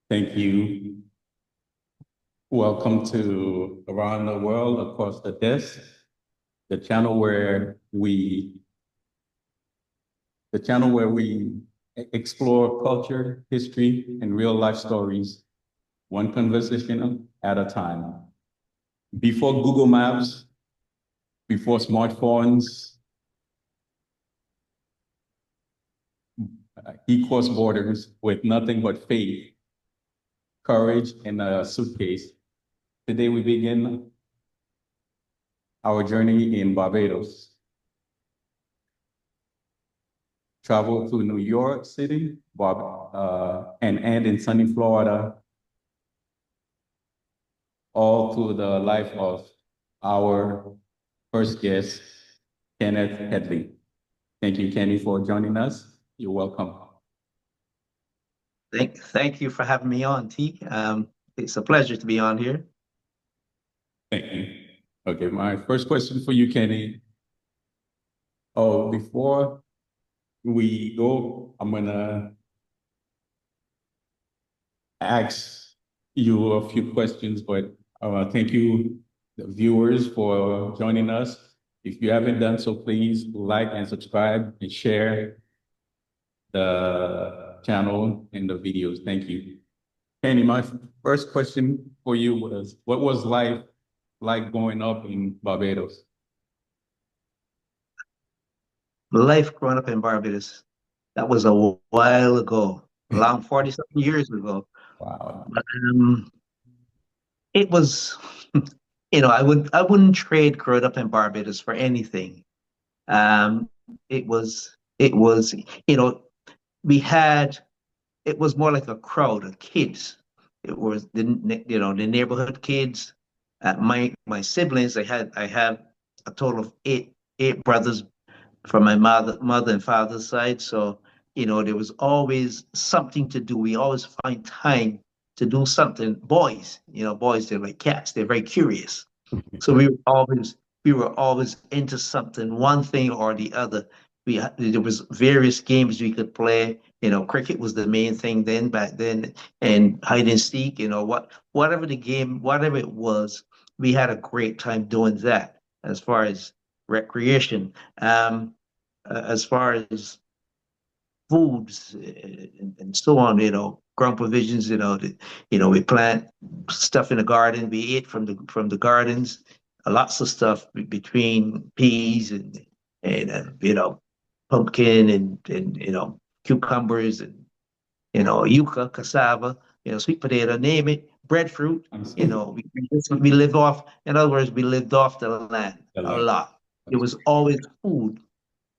Thank you. Welcome to Around the World Across the Desk, the channel where we the channel where we explore culture, history, and real life stories, one conversation at a time. Before Google Maps, before smartphones, he crossed borders with nothing but faith, courage, and a suitcase. Today we begin our journey in Barbados. Travel to New York City, and end in sunny Florida, all through the life of our first guest, Kenneth Headley. Thank you, Kenny, for joining us. You're welcome. Thank you for having me on, T. It's a pleasure to be on here. Thank you. Okay, my first question for you, Kenny. Oh, before we go, I'm gonna ask you a few questions, but thank you, the viewers, for joining us. If you haven't done so, please like and subscribe and share the channel and the videos. Thank you. Kenny, my first question for you was, what was life like growing up in Barbados? Life growing up in Barbados, that was a while ago, around 40-something years ago. Wow. But it was, I wouldn't trade growing up in Barbados for anything. Um, it was, we had, it was more like a crowd of kids. It was the neighborhood kids. My siblings, I have a total of eight brothers from my mother and father's side. So, there was always something to do. We always find time to do something. Boys, they're like cats. They're very curious. So we were always into something, one thing or the other. There was various games we could play. Cricket was the main thing back then, and hide and seek. Whatever the game, whatever it was, we had a great time doing that. As far as recreation, as far as foods and so on, ground provisions, we plant stuff in the garden. We ate from the gardens, lots of stuff between peas and pumpkin and cucumbers and yucca, cassava, sweet potato, name it, breadfruit. We lived off. In other words, we lived off the land a lot. There was always food.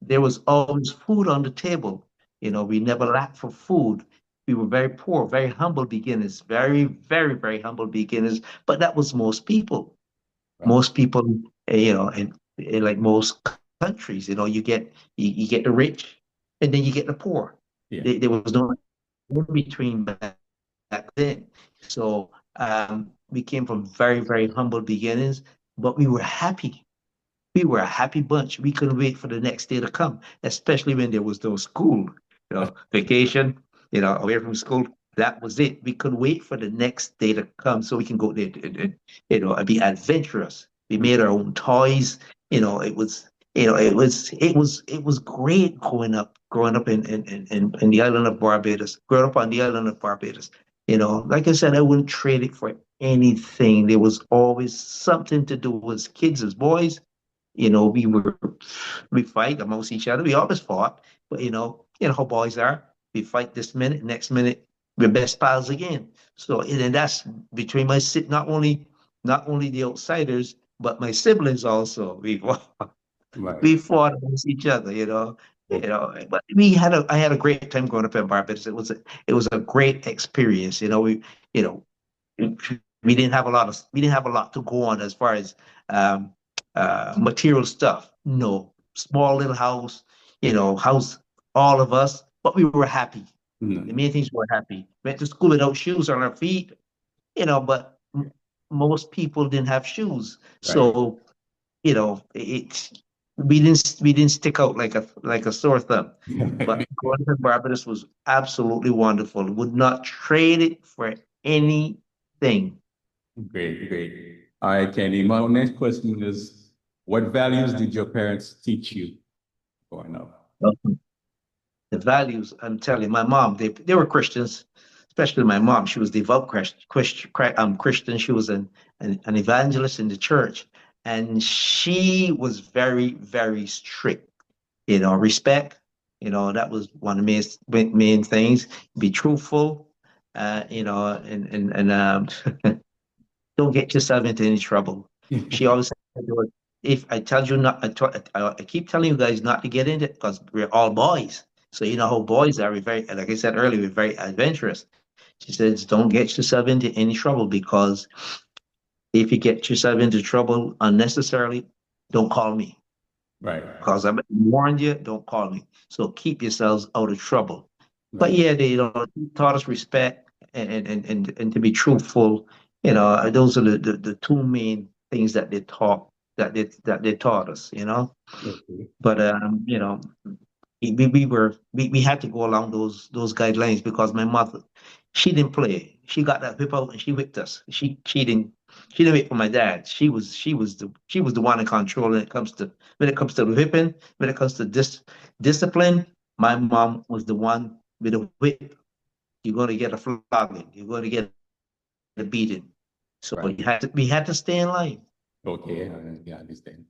There was always food on the table. We never lacked for food. We were very poor, very humble beginners, very, very, very humble beginners. But that was most people. Right. Most people, in like most countries, you get the rich and then you get the poor. Yeah. There was no in between back then. So we came from very, very humble beginnings, but we were happy. We were a happy bunch. We couldn't wait for the next day to come, especially when there was no school, vacation, away from school. That was it. We could wait for the next day to come so we can go there and be adventurous. We made our own toys. It was great growing up in the island of Barbados, growing up on the island of Barbados. Like I said, I wouldn't trade it for anything. There was always something to do as kids, as boys. We fight amongst each other. We always fought, but you know how boys are. We fight this minute, next minute we're best pals again. So and that's between not only the outsiders, but my siblings also. Right. We fought against each other. But I had a great time growing up in Barbados. It was a great experience. You know we didn't have a lot to go on as far as um, material stuff. No, small little house, house all of us, but we were happy. The main things we were happy. Went to school without shoes on our feet, but most people didn't have shoes, Right. so it. we didn't stick out like a sore thumb. But growing up in Barbados was absolutely wonderful. Would not trade it for anything. Great, great. All right, Kenny. My next question is, what values did your parents teach you growing up? The values, I'm telling you, my mom, they were Christians, especially my mom. She was devout Christian. She was an evangelist in the church, and she was very, very strict. Respect. That was one of the main things. Be truthful. And don't get yourself into any trouble. She always said, if I tell you not, I keep telling you guys not to get into it because we're all boys. So you know how boys are. We're very, like I said earlier, we're very adventurous. She says, don't get yourself into any trouble because if you get yourself into trouble unnecessarily, don't call me Right, because I warned you. Don't call me. So keep yourselves out of trouble. But right, yeah, they taught us respect and to be truthful. Those are the two main things that they taught us. okay, But we had to go along those guidelines because my mother, she didn't play. She got that whip out and she whipped us. She didn't wait for my dad. She was the one in control when it comes to whipping, when it comes to discipline. My mom was the one with a whip. You're going to get a flogging. You're going to get a beating. So right. we had to stay in line. Okay, yeah, I understand.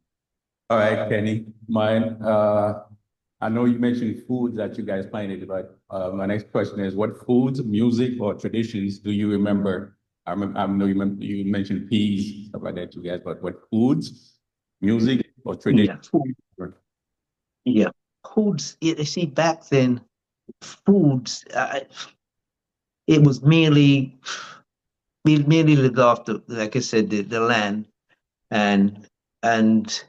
All right, Kenny. Mine, I know you mentioned foods that you guys planted, but my next question is, what foods, music, or traditions do you remember? I know you mentioned peas, stuff like that, you guys, but what foods, music, or traditions? Yeah, yeah. Foods. You see, back then, foods. It was mainly we mainly lived off like I said, the land and and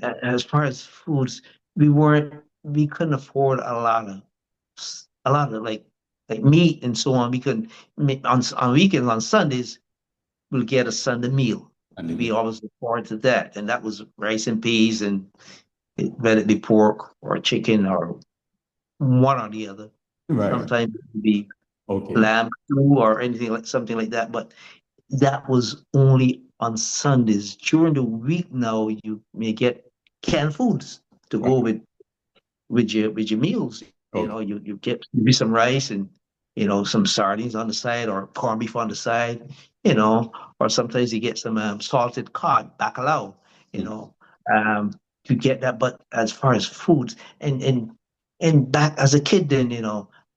as far as foods, we couldn't afford a lot of like meat and so on. We couldn't on weekends on Sundays we'll get a Sunday meal. And We then, always look forward to that, and that was rice and peas and whether it be pork or chicken or one or the other. right, Sometimes it would be okay, lamb stew or anything like something like that, but that was only on Sundays. During the week now, you may get canned foods to right, go with your meals. okay, You get maybe some rice and some sardines on the side or corned beef on the side. Or sometimes you get some salted cod, bacalao. You mm, know, um, you get that. But as far as foods and back as a kid, then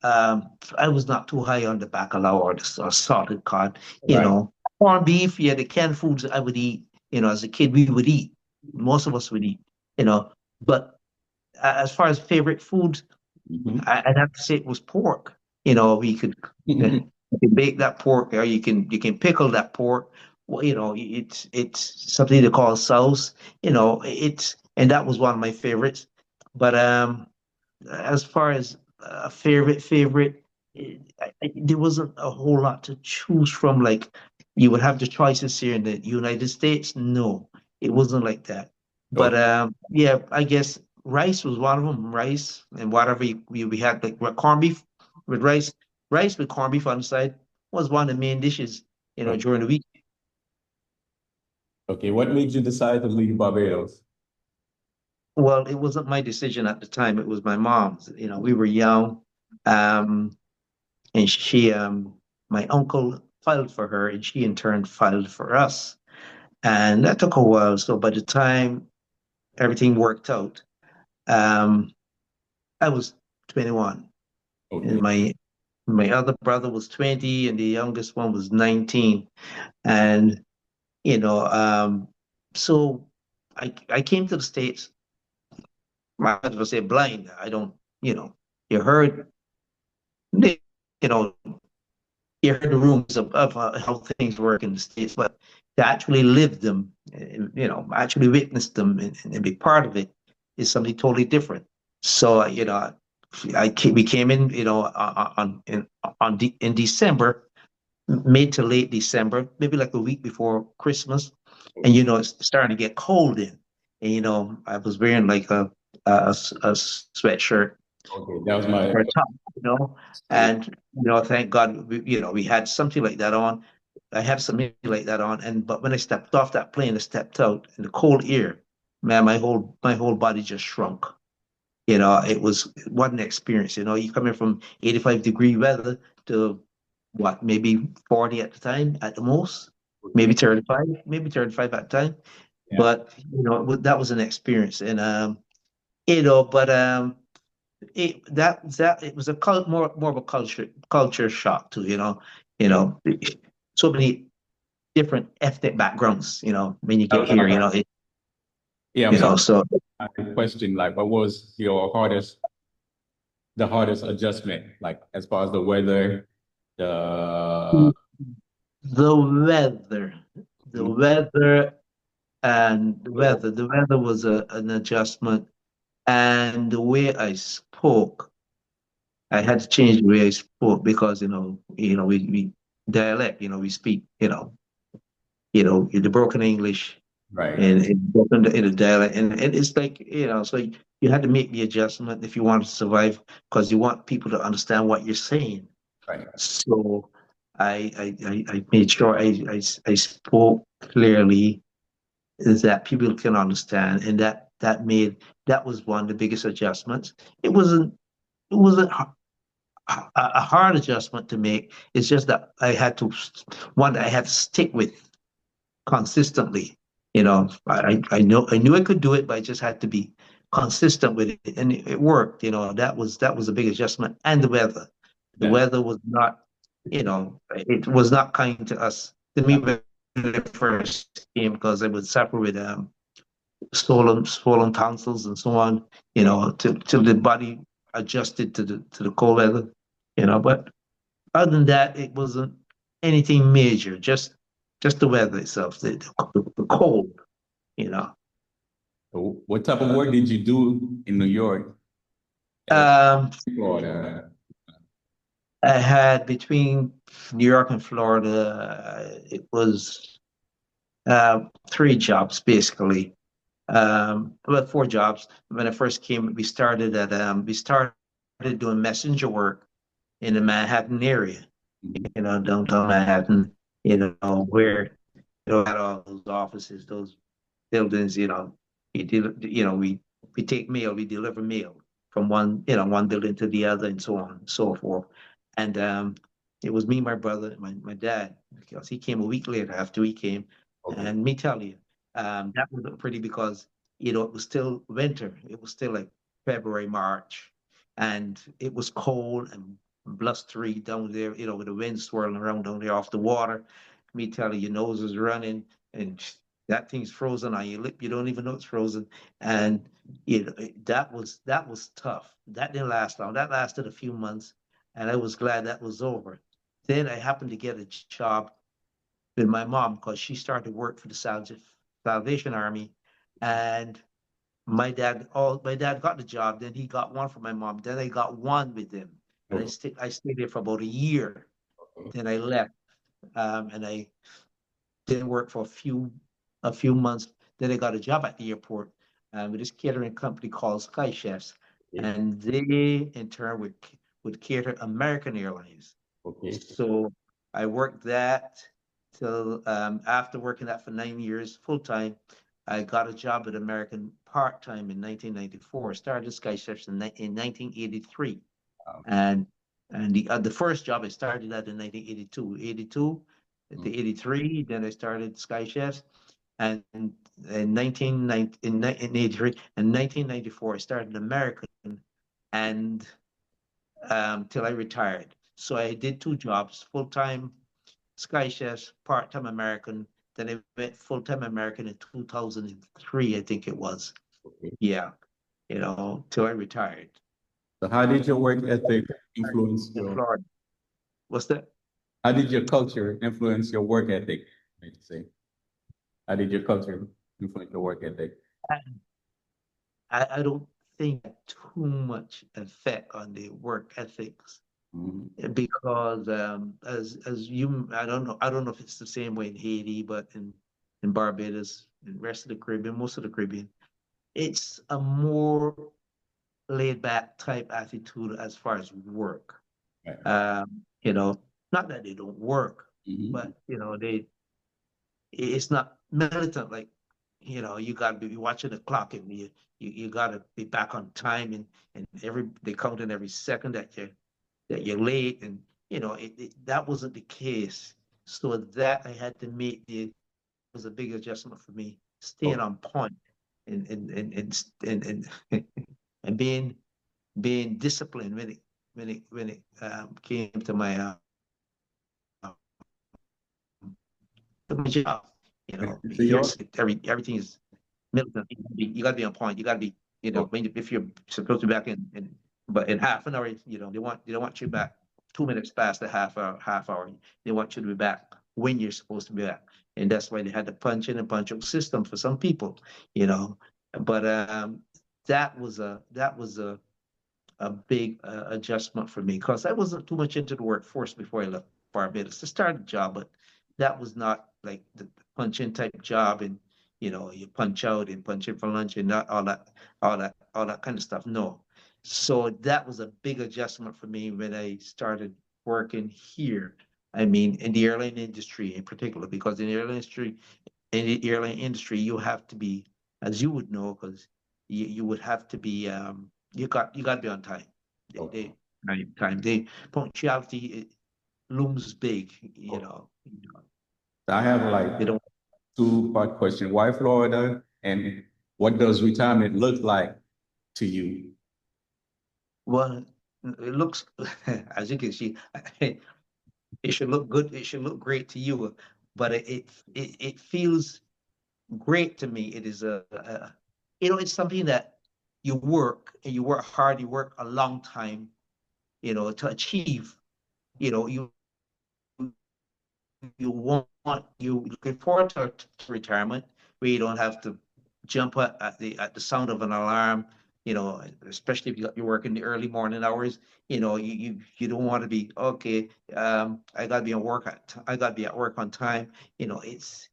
I was not too high on the bacalao or salted cod. You right, know, corned beef, yeah, the canned foods I would eat. As a kid, we would eat. Most of us would eat. But as far as favorite foods, mhm. I'd have to say it was pork. We could you can bake that pork, or you can pickle that pork. Well, it's something they call sauce. And that was one of my favorites. But as far as a favorite, there wasn't a whole lot to choose from. Like you would have the choices here in the United States. No, it wasn't like that. But Okay, yeah, I guess rice was one of them. Rice and whatever we had, like corned beef with rice with corned beef on the side was one of the main dishes. okay, During the week. okay. What made you decide to leave Barbados? Well, it wasn't my decision at the time. It was my mom's. We were young. Um, and my uncle filed for her and she in turn filed for us, and that took a while. So by the time everything worked out, um I was 21 and Okay, my other brother was 20 and the youngest one was 19. And you know so I came to the States. I would say blind. I don't, you heard, you know you heard the rumors of how things work in the States, but to actually live them, actually witness them and be part of it is something totally different. So, we came in, in December, mid to late December, maybe like a week before Christmas, and it's starting to get cold in. And, I was wearing like a sweatshirt Okay, that was my or a top, and thank God we had something like that on. I had something like that on, and but when I stepped off that plane, I stepped out in the cold air, man, my whole body just shrunk. What an experience. You coming from 85-degree weather to what, maybe 40 at the time at the most, maybe okay. 35, maybe 35 at the time. Yeah, But that was an experience, and but it was more of a culture shock too. You know, so many different ethnic backgrounds. When you that get was here, yeah. I'm sorry. so. I question like, what was the hardest adjustment, like as far as the weather, the The weather, the mm, weather, and the weather was an adjustment, and the way I spoke, I had to change the way I spoke because we dialect, we speak, the broken English right, and broken in the dialect, and it's like so you had to make the adjustment if you want to survive because you want people to understand what you're saying. right, So I made sure I spoke clearly that people can understand, and that was one of the biggest adjustments. It wasn't a hard adjustment to make. It's just that one that I had to stick with consistently. I knew I could do it, but I just had to be consistent with it, and it worked. That was a big adjustment, and the weather. The that, weather was not, it was not kind to us to me when I first came because I would suffer with swollen tonsils and so on. Till the body adjusted to the cold weather. But other than that, it wasn't anything major. Just the weather itself, the cold. You know. so what type of work did you do in New York and Um, Florida? I had between New York and Florida, it was three jobs basically. About four jobs. When I first came, we started doing messenger work in the Manhattan area, Mhm. downtown Manhattan, where had all those offices, those buildings, we take mail, we deliver mail from one building to the other and so on and so forth. And it was me, my brother, my dad, because he came a week later after we came. Okay, And me tell you, that was pretty because, it was still winter. It was still like February, March, and it was cold and blustery down there, with the wind swirling around down there off the water. Me tell you, your nose is running and that thing's frozen on your lip. You don't even know it's frozen. And that was tough. That didn't last long. That lasted a few months, and I was glad that was over. Then I happened to get a job with my mom because she started work for the Salvation Army, and my dad got the job. Then he got one for my mom. Then I got one with him, and I okay, stayed there for about a year. okay, Then I left, and I didn't work for a few months. Then I got a job at the airport with this catering company called Sky Chefs, okay, and they in turn would cater American Airlines. okay, So I worked that till after working that for 9 years full time. I got a job at American part time in 1994. Started Sky Chefs in 1983, um, and the first job I started at in 1982, 82 mm, to 83. Then I started Sky Chefs, and in 1990 in 1983 and 1994 I started American, and till I retired. So I did two jobs: full time Sky Chefs, part time American. Then I went full time American in 2003, I think it was. okay. Yeah, till I retired So how did your work ethic influence in your, Florida. What's that? how did your culture influence your work ethic? Let me say, how did your culture influence your work ethic? I don't think too much effect on the work ethics Mhm. because as you I don't know if it's the same way in Haiti, but in Barbados and rest of the Caribbean, most of the Caribbean. it's a more laid back type attitude as far as work. Right. You know, not that they don't work, Mhm. but you know, it's not militant like, you know, you got to be watching the clock and you got to be back on time and they count in every second that you're late and you know that wasn't the case. So that I had to make the was a big adjustment for me, staying Oh, on point and and being disciplined when it came to my job. You know, so you're here's everything is militant. You got to be on point. You got to be, you know, oh, when if you're supposed to be back but in half an hour, you know, they don't want you back 2 minutes past the half hour. They want you to be back when you're supposed to be back, and that's why they had the punch in and punch out system for some people, you know. But that was a big adjustment for me because I wasn't too much into the workforce before I left Barbados. I started a job, but that was not like the punch in type job and you know you punch out and punch in for lunch and not all that kind of stuff. No. So that was a big adjustment for me when I started working here. I mean, in the airline industry in particular, because in the airline industry, you have to be, as you would know, because you would have to be you got to be on time. oh. They punctuality it looms big, you Oh. know. I have They like don't two-part question. Why Florida? And what does retirement look like to you? well it looks as you can see it should look good, it should look great to you, but it feels great to me. It is a you know, it's something that you work and you work hard, you work a long time, you know, to achieve. You know, you want you looking forward to retirement where you don't have to jump at the sound of an alarm, you know, especially if you work in the early morning hours, you know, you don't want to be okay, I gotta be on work I gotta be at work on time, you know, it's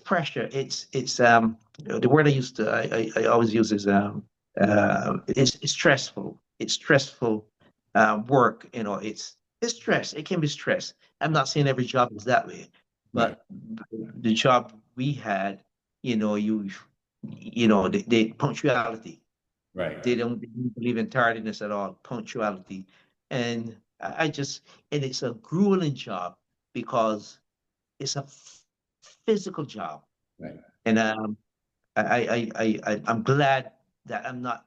pressure. It's the word I used to I always use is it's stressful. It's stressful work. You know, it's stress. It can be stress. I'm not saying every job is that way, Right, but the job we had, you know, you know, they punctuality. right, They don't believe in tardiness at all. Punctuality, and I just and it's a grueling job because it's a physical job, right. and I'm glad that I'm not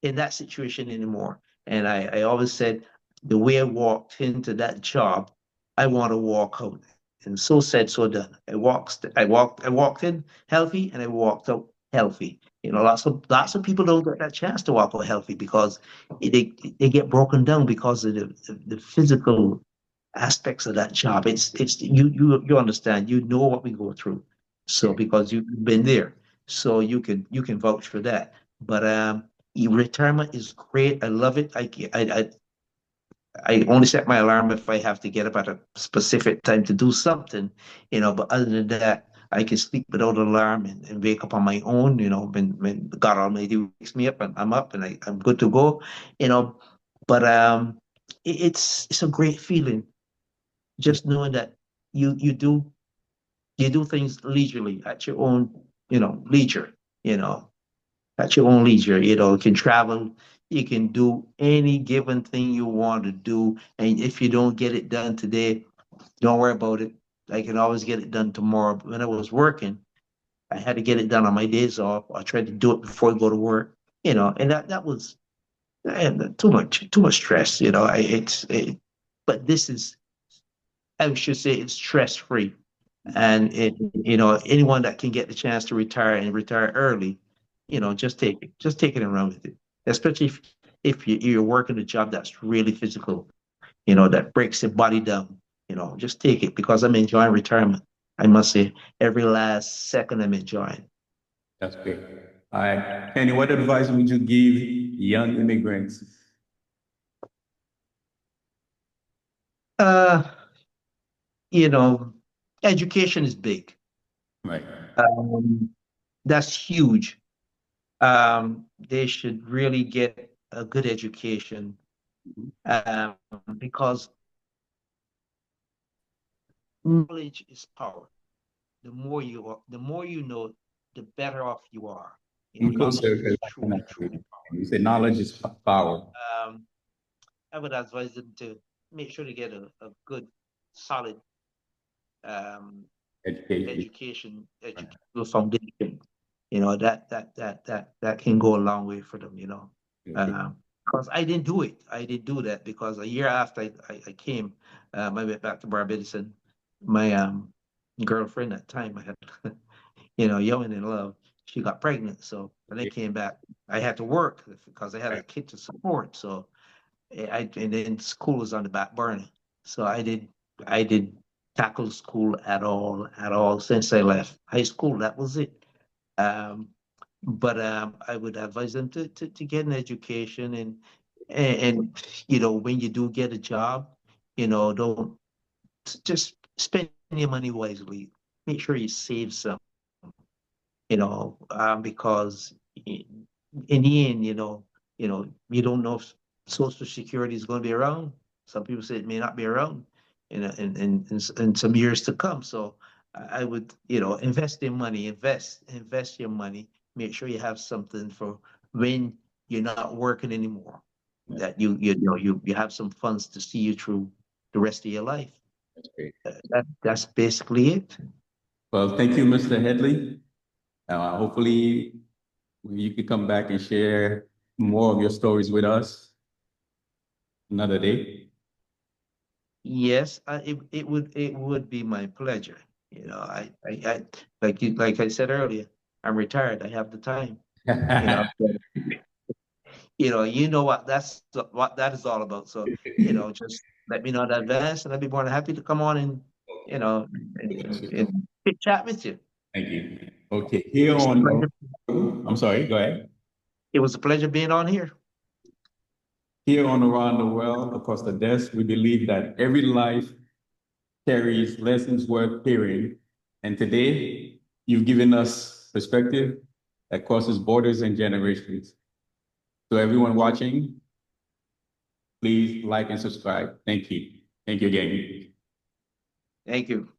in that situation anymore. And I always said the way I walked into that job, I want to walk out. And so said, so done. I walked in healthy, and I walked out healthy. You know, lots of people don't get that chance to walk out healthy because they get broken down because of the physical aspects of that job. It's you understand, you know what we go through. So Yeah, because you've been there, so you can vouch for that. But retirement is great. I love it. I only set my alarm if I have to get up at a specific time to do something, you know. But other than that, I can sleep without an alarm and wake up on my own. You know, when God Almighty wakes me up, and I'm up and I'm good to go. You know, but it's a great feeling just knowing that you you do you do things leisurely at your own, you know, leisure, you know, at your own leisure, you know, you can travel, you can do any given thing you want to do. And if you don't get it done today, don't worry about it. I can always get it done tomorrow. When I was working, I had to get it done on my days off. I tried to do it before I go to work, you know, and that was too much stress, you know. But this is, I should say, it's stress free. And you know, anyone that can get the chance to retire and retire early, you know, just take it and run with it. Especially if you're working a job that's really physical, you know, that breaks your body down. You know, just take it because I'm enjoying retirement. I must say, every last second I'm enjoying. that's great. All right. Kenny, what advice would you give young immigrants? Uh, you know, education is big. Right, Um, That's huge. They should really get a good education, um, because knowledge is power. The more you know, the better off you are. You know, I'm closer knowledge because is I truly, cannot truly read. You said knowledge is power, power. I would advise them to make sure to get a good, solid um, education. educational foundation. You know, that can go a long way for them, you know. Okay. Because I didn't do it. I didn't do that because a year after I came, I went back to Barbados, and my girlfriend at the time I had, you know, young and in love, she got pregnant. So when I Okay. came back, I had to work because I had a Right. kid to support. So and then school was on the back burner. So I did tackle school at all since I left high school. That was it. Um, but I would advise them to get an education, and you know, when you do get a job, you know, don't just spend your money wisely. Make sure you save some, you know, because in the end, you don't know if Social Security is going to be around. Some people say it may not be around in some years to come. So I would, you know, invest in money, invest your money. Make sure you have something for when you're not working anymore. That you have some funds to see you through the rest of your life. That's great. That's basically it. Well, thank you, Mr. Headley. Hopefully you could come back and share more of your stories with us another day. Yes, it would be my pleasure. You know, I like I said earlier, I'm retired. I have the time. You know, so, you know what that is all about. So, you know, just let me know in advance, and I'd be more than happy to come on and you know and chit chat with you. Thank you. Okay, here It's a on, pleasure. I'm sorry, go ahead. It was a pleasure being on here. Here on Around the World, across the desk, we believe that every life carries lessons worth hearing. And today, you've given us perspective that crosses borders and generations. To everyone watching, please like and subscribe. Thank you. Thank you again. Thank you.